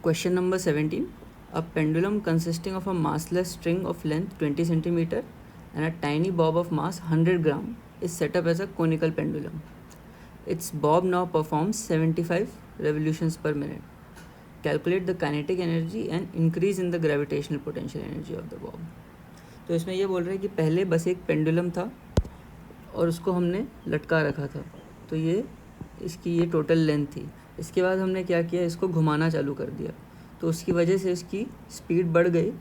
Question number 17. A pendulum consisting of a massless string of length 20 centimeter and a tiny bob of mass 100 gram is set up as a conical pendulum. Its bob now performs 75 revolutions per minute. Calculate the kinetic energy and increase in the gravitational potential energy of the bob. तो इसमें ये बोल रहे हैं कि पहले बस एक पेंडुलम था और उसको हमने लटका रखा था, तो ये इसकी ये टोटल लेंथ थी. इसके बाद हमने क्या किया, इसको घुमाना चालू कर दिया, तो उसकी वजह से इसकी स्पीड बढ़ गई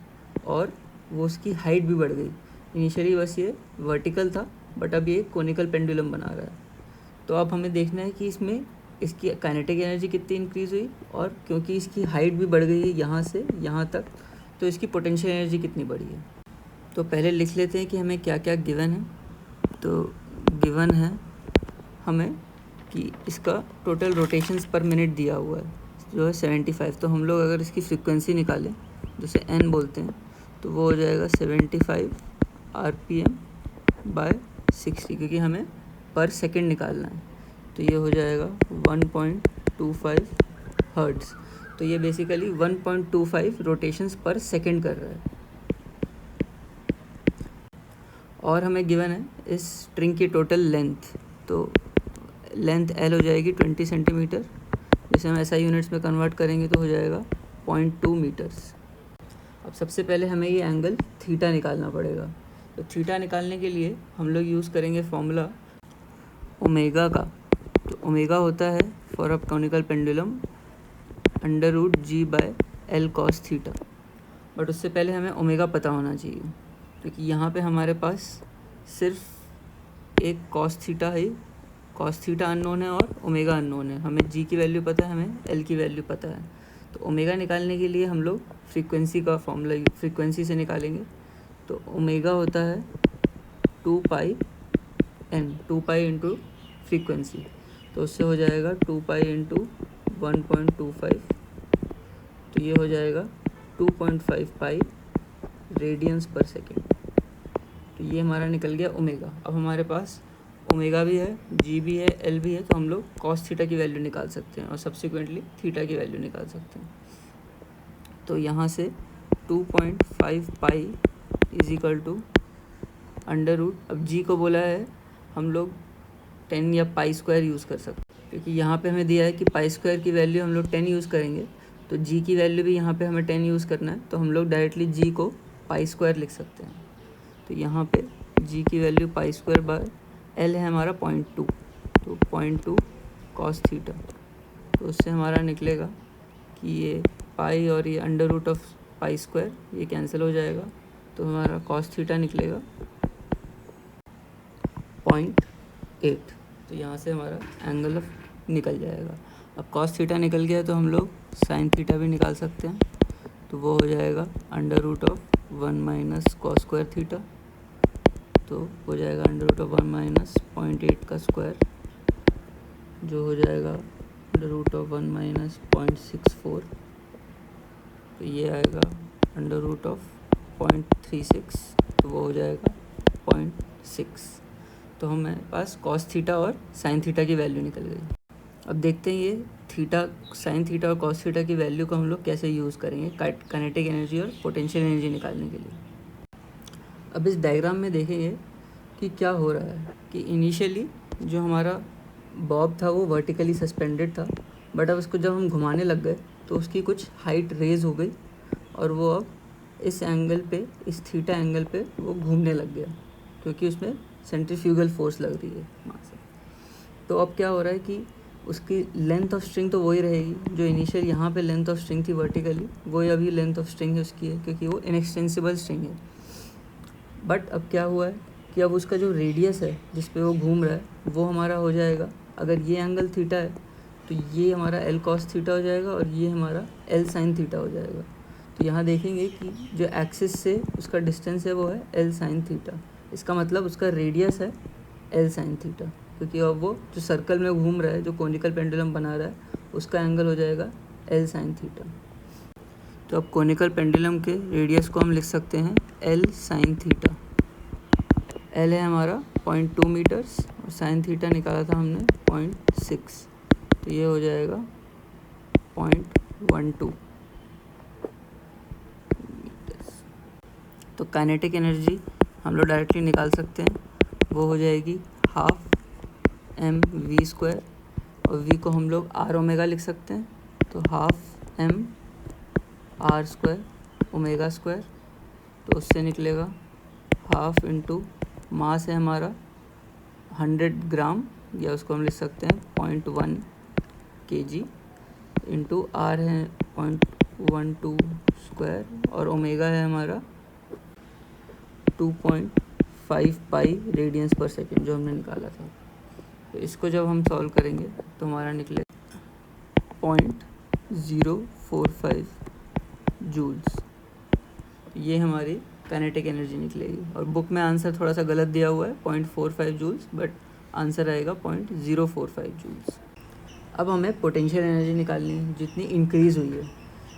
और वो उसकी हाइट भी बढ़ गई. इनिशियली बस ये वर्टिकल था, बट अब ये कोनिकल पेंडुलम बना रहा है. तो अब हमें देखना है कि इसमें इसकी काइनेटिक एनर्जी कितनी इंक्रीज़ हुई, और क्योंकि इसकी हाइट भी बढ़ गई है यहाँ से यहाँ तक, तो इसकी पोटेंशियल एनर्जी कितनी बढ़ी है. तो पहले लिख लेते हैं कि हमें क्या क्या गिवन है. तो गिवन है हमें कि इसका टोटल रोटेशंस पर मिनट दिया हुआ है जो है 75. तो हम लोग अगर इसकी फ्रीक्वेंसी निकालें, जैसे n बोलते हैं, तो वो हो जाएगा 75 RPM/60, क्योंकि हमें पर सेकंड निकालना है. तो ये हो जाएगा 1.25 हर्ट्ज़. तो ये बेसिकली 1.25 रोटेशंस पर सेकंड कर रहा है. और हमें गिवन है इस स्ट्रिंग की टोटल लेंथ. तो लेंथ L हो जाएगी 20 सेंटीमीटर. जैसे हम SI यूनिट्स में कन्वर्ट करेंगे तो हो जाएगा 0.2 मीटर्स. अब सबसे पहले हमें ये एंगल थीटा निकालना पड़ेगा. तो थीटा निकालने के लिए हम लोग यूज़ करेंगे फॉर्मूला ओमेगा का. तो ओमेगा होता है for a conical pendulum √G/L cos theta. But उससे पहले हमें ओमेगा पता होना चाहिए, क्योंकि यहाँ पे हमारे पास सिर्फ एक cos थीटा है. cos थीटा अननोन है और ओमेगा अननोन है. हमें G की वैल्यू पता है, हमें L की वैल्यू पता है. तो ओमेगा निकालने के लिए हम लोग फ्रीक्वेंसी का फॉर्मूला फ्रीक्वेंसी से निकालेंगे. तो ओमेगा होता है 2π इंटू फ्रीक्वेंसी. तो उससे हो जाएगा 2π इंटू 1.25. तो ये हो जाएगा 2.5 पाई रेडियंस पर सेकेंड. तो ये हमारा निकल गया ओमेगा. अब हमारे पास ओमेगा भी है, G भी है, L भी है, तो हम लोग cos थीटा की वैल्यू निकाल सकते हैं और सब्सिक्वेंटली थीटा की वैल्यू निकाल सकते हैं. तो यहाँ से 2.5 pi is equal to under root. अब G को बोला है हम लोग 10 या पाई स्क्वायर यूज़ कर सकते हैं, क्योंकि यहाँ पे हमें दिया है कि पाई स्क्वायर की वैल्यू हम लोग 10 यूज़ करेंगे. तो G की वैल्यू भी यहाँ पे हमें 10 यूज़ करना है, तो हम लोग डायरेक्टली G को पाई स्क्वायर लिख सकते हैं. तो यहाँ पे G की value pi square by L है हमारा 0.2. तो 0.2 cos थीटा. तो उससे हमारा निकलेगा कि ये पाई और ये under root of pi square ये कैंसिल हो जाएगा. तो हमारा cos थीटा निकलेगा 0.8. तो यहाँ से हमारा एंगल ऑफ निकल जाएगा. अब cos थीटा निकल गया तो हम लोग sin थीटा भी निकाल सकते हैं. तो वो हो जाएगा under root of 1 minus cos square theta. तो हो जाएगा अंडर रूट ऑफ 1 माइनस 0.8 का स्क्वायर, जो हो जाएगा अंडर रूट ऑफ 1 माइनस 0.64. तो ये आएगा अंडर रूट ऑफ 0.36. तो वो हो जाएगा 0.6. तो हमारे पास cos थीटा और sin थीटा की वैल्यू निकल गई. अब देखते हैं ये थीटा, sin थीटा और cos थीटा की वैल्यू को हम लोग कैसे यूज़ करेंगे काइनेटिक एनर्जी और पोटेंशियल एनर्जी निकालने के लिए. अब इस डायग्राम में देखेंगे कि क्या हो रहा है कि इनिशियली जो हमारा बॉब था वो वर्टिकली सस्पेंडेड था, बट अब उसको जब हम घुमाने लग गए तो उसकी कुछ हाइट रेज हो गई और वो अब इस एंगल पे, इस थीटा एंगल पे वो घूमने लग गया, क्योंकि उसमें सेंट्रीफ्यूगल फोर्स लग रही है वहाँ से. तो अब क्या हो रहा है कि उसकी लेंथ ऑफ स्ट्रिंग तो वही रहेगी, जो इनिशियल यहाँ पे लेंथ ऑफ स्ट्रिंग थी वर्टिकली, वही अभी लेंथ ऑफ स्ट्रिंग है उसकी है, क्योंकि वो इनएक्सटेंसिबल स्ट्रिंग है. बट अब क्या हुआ है कि अब उसका जो रेडियस है जिस पे वो घूम रहा है वो हमारा हो जाएगा, अगर ये एंगल थीटा है तो ये हमारा L cos थीटा हो जाएगा और ये हमारा L sin थीटा हो जाएगा. तो यहाँ देखेंगे कि जो एक्सिस से उसका डिस्टेंस है वो है L sin थीटा. इसका मतलब उसका रेडियस है L sin थीटा, क्योंकि अब वो जो सर्कल में घूम रहा है, जो कोनिकल पेंडुलम बना रहा है, उसका एंगल हो जाएगा L sin थीटा. तो अब कोनिकल पेंडुलम के रेडियस को हम लिख सकते हैं L sin थीटा. L है हमारा 0.2 मीटर्स और sin थीटा निकाला था हमने 0.6. तो ये हो जाएगा 0.12 मीटर्स। तो काइनेटिक एनर्जी हम लोग डायरेक्टली निकाल सकते हैं, वो हो जाएगी हाफ mv², और v को हम लोग r ओमेगा लिख सकते हैं, तो हाफ m r² ओमेगा²। तो उससे निकलेगा हाफ इंटू मास है हमारा 100 ग्राम, या उसको हम लिख सकते हैं 0.1 kg, इंटू r है 0.12², और ओमेगा है हमारा 2.5 पाई रेडियंस पर सेकेंड जो हमने निकाला था। तो इसको जब हम सॉल्व करेंगे तो हमारा निकलेगा 0.045 जूल्स। ये हमारी काइनेटिक एनर्जी निकलेगी, और बुक में आंसर थोड़ा सा गलत दिया हुआ है 0.45 जूल्स, बट आंसर आएगा 0.045 जूल्स। अब हमें पोटेंशियल एनर्जी निकालनी है जितनी इंक्रीज़ हुई है,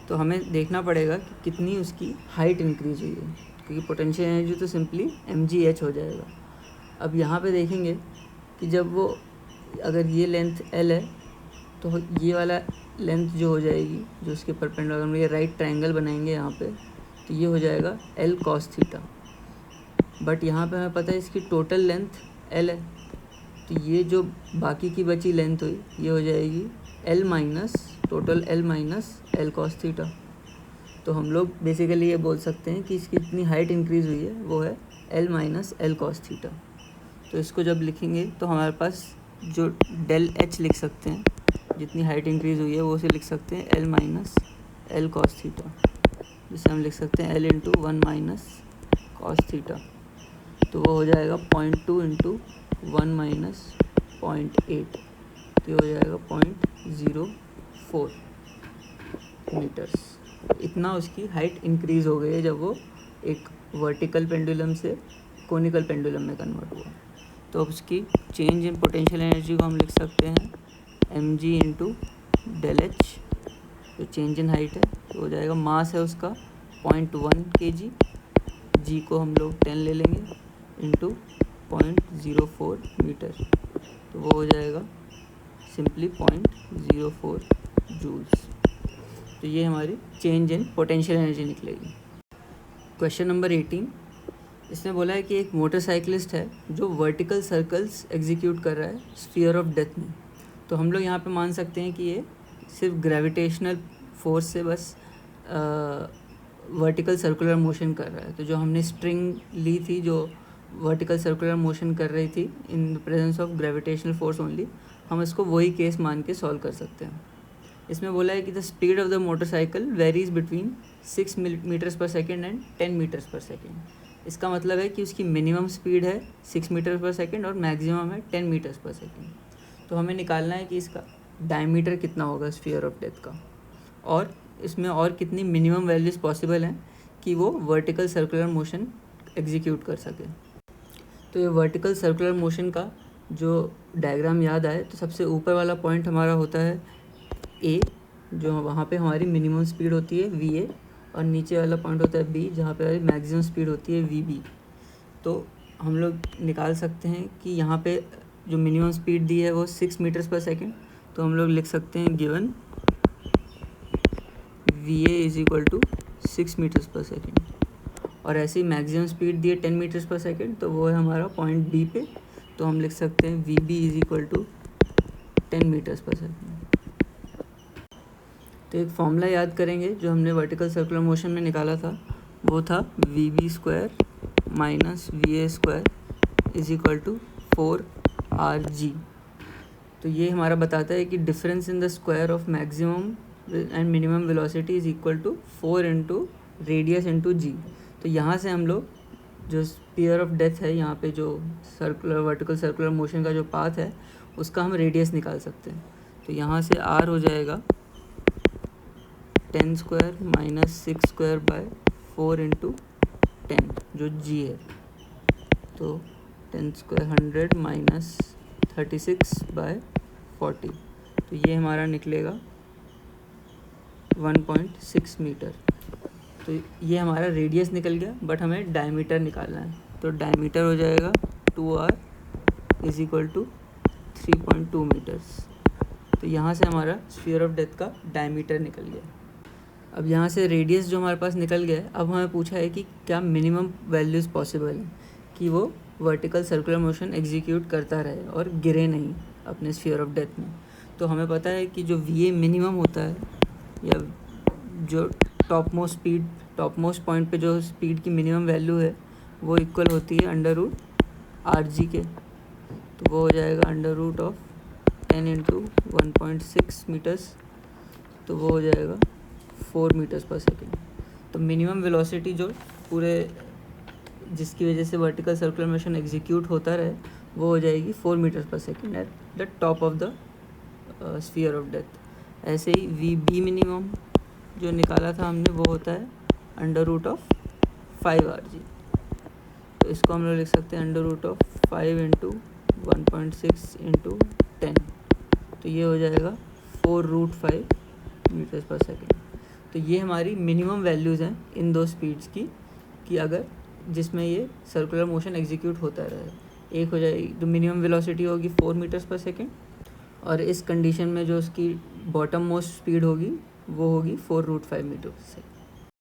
तो हमें देखना पड़ेगा कि कितनी उसकी हाइट इंक्रीज़ हुई है, क्योंकि पोटेंशियल एनर्जी तो सिंपली mgh हो जाएगा। अब यहाँ पे देखेंगे कि जब वो, अगर ये लेंथ l है तो ये वाला लेंथ जो हो जाएगी, जो उसके परपेंडिकुलर, हम ये राइट ट्रायंगल बनाएंगे यहाँ पे, तो ये हो जाएगा l cos थीटा। बट यहाँ पे हमें पता है इसकी टोटल लेंथ l है, तो ये जो बाकी की बची लेंथ हुई ये हो जाएगी l minus total l minus l cos theta. तो हम लोग बेसिकली ये बोल सकते हैं कि इसकी इतनी हाइट इंक्रीज़ हुई है वो है l minus l cos theta. तो इसको जब लिखेंगे तो हमारे पास जो डेल h लिख सकते हैं, जितनी हाइट इंक्रीज़ हुई है वो उसे लिख सकते हैं l minus l cos theta, जिसे हम लिख सकते हैं l into 1 minus cos theta. तो वो हो जाएगा 0.2 इंटू 1 माइनस 0.8, तो ये हो जाएगा 0.04 मीटर्स। इतना उसकी हाइट इंक्रीज़ हो गई है जब वो एक वर्टिकल पेंडुलम से कोनिकल पेंडुलम में कन्वर्ट हुआ। तो अब उसकी चेंज इन पोटेंशियल एनर्जी को हम लिख सकते हैं mg इंटू डेल एच, जो चेंज इन हाइट है। तो हो जाएगा मास है उसका 0.1 kg, g को हम लोग 10 ले लेंगे, इंटू 0.04 मीटर, तो वो हो जाएगा सिंपली 0.04 जूल्स। तो ये हमारी चेंज इन पोटेंशियल एनर्जी निकलेगी। क्वेश्चन नंबर 18, इसने बोला है कि एक मोटरसाइकिलिस्ट है जो वर्टिकल सर्कल्स एग्जीक्यूट कर रहा है स्फीयर ऑफ डेथ में। तो हम लोग यहाँ पे मान सकते हैं कि ये सिर्फ ग्रेविटेशनल फोर्स से बस वर्टिकल सर्कुलर मोशन कर रहा है। तो जो हमने स्ट्रिंग ली थी जो वर्टिकल सर्कुलर मोशन कर रही थी in the presence of gravitational force only, हम इसको वही केस मान के सॉल्व कर सकते हैं। इसमें बोला है कि the speed of the motorcycle varies between 6 metres per second and 10 metres per second. इसका मतलब है कि उसकी मिनिमम स्पीड है 6 मीटर्स पर सेकेंड और मैक्सिमम है 10 मीटर्स पर सेकेंड। तो हमें निकालना है कि इसका डायमीटर कितना होगा स्फीयर ऑफ डेथ का, और इसमें और कितनी मिनिमम वैल्यूज़ पॉसिबल हैं कि वो वर्टिकल सर्कुलर मोशन एग्जीक्यूट कर सके। तो ये वर्टिकल सर्कुलर मोशन का जो डायग्राम याद आए तो सबसे ऊपर वाला पॉइंट हमारा होता है ए, जो वहाँ पे हमारी मिनिमम स्पीड होती है VA, और नीचे वाला पॉइंट होता है B, जहाँ पे हमारी मैक्सिमम स्पीड होती है VB। तो हम लोग निकाल सकते हैं कि यहाँ पे जो मिनिमम स्पीड दी है वो 6 मीटर्स पर सेकेंड, तो हम लोग लिख सकते हैं given VA is equal to 6 metres per second, और ऐसे ही मैक्सिमम स्पीड दी है 10 मीटर्स पर सेकेंड, तो वो है हमारा पॉइंट B पे, तो हम लिख सकते हैं VB is equal to 10 metres per second. तो एक फॉर्मूला याद करेंगे जो हमने वर्टिकल सर्कुलर मोशन में निकाला था, वो था VB² minus VA² is equal to 4RG। तो ये हमारा बताता है कि difference in the square of maximum and minimum velocity is equal to 4 into radius into G. तो यहाँ से हम लोग जो स्फीयर ऑफ डेथ है, यहाँ पे जो सर्कुलर वर्टिकल सर्कुलर मोशन का जो पाथ है उसका हम रेडियस निकाल सकते हैं। तो यहाँ से R हो जाएगा 10 square minus 6 square by 4 into 10 जो G है। तो 10 स्क्वायर 100 माइनस 36 बाय 40, तो ये हमारा निकलेगा 1.6 मीटर। तो ये हमारा रेडियस निकल गया, बट हमें डायमीटर निकालना है। तो डायमीटर हो जाएगा 2R is equal to 3.2 metres. तो यहाँ से हमारा स्फीयर ऑफ डेथ का डायमीटर निकल गया। अब यहाँ से रेडियस जो हमारे पास निकल गया है, अब हमें पूछा है कि क्या मिनिमम वैल्यूज़ पॉसिबल हैं कि वो वर्टिकल सर्कुलर मोशन एग्जीक्यूट करता रहे और गिरे नहीं अपने स्फीयर ऑफ डेथ में। तो हमें पता है कि जो VA मिनिमम होता है, या जो टॉप मोस्ट पॉइंट पे जो स्पीड की मिनिमम वैल्यू है, वो इक्वल होती है √RG के। तो वो हो जाएगा √10 × 1.6 मीटर्स, तो वो हो जाएगा 4 मीटर्स पर सेकेंड। तो मिनिमम वेलोसिटी जो पूरे जिसकी वजह से वर्टिकल सर्कुलर मोशन एग्जीक्यूट होता रहे, वो हो जाएगी 4 metres per second at the top of the sphere of death. ऐसे ही VB मिनिमम जो निकाला था हमने, वो होता है √5RG। तो इसको हम लोग लिख सकते हैं √5 × 1.6 × 10, तो ये हो जाएगा 4√5 मीटर्स पर सेकेंड। तो ये हमारी मिनिमम वैल्यूज़ हैं इन दो स्पीड्स की, कि अगर जिसमें ये सर्कुलर मोशन एग्जीक्यूट होता रहे। एक हो जाएगी तो मिनिमम वेलोसिटी होगी 4 मीटर्स पर सेकेंड, और इस कंडीशन में जो उसकी बॉटम मोस्ट स्पीड होगी वो होगी 4√5 मीटर पर सेकेंड।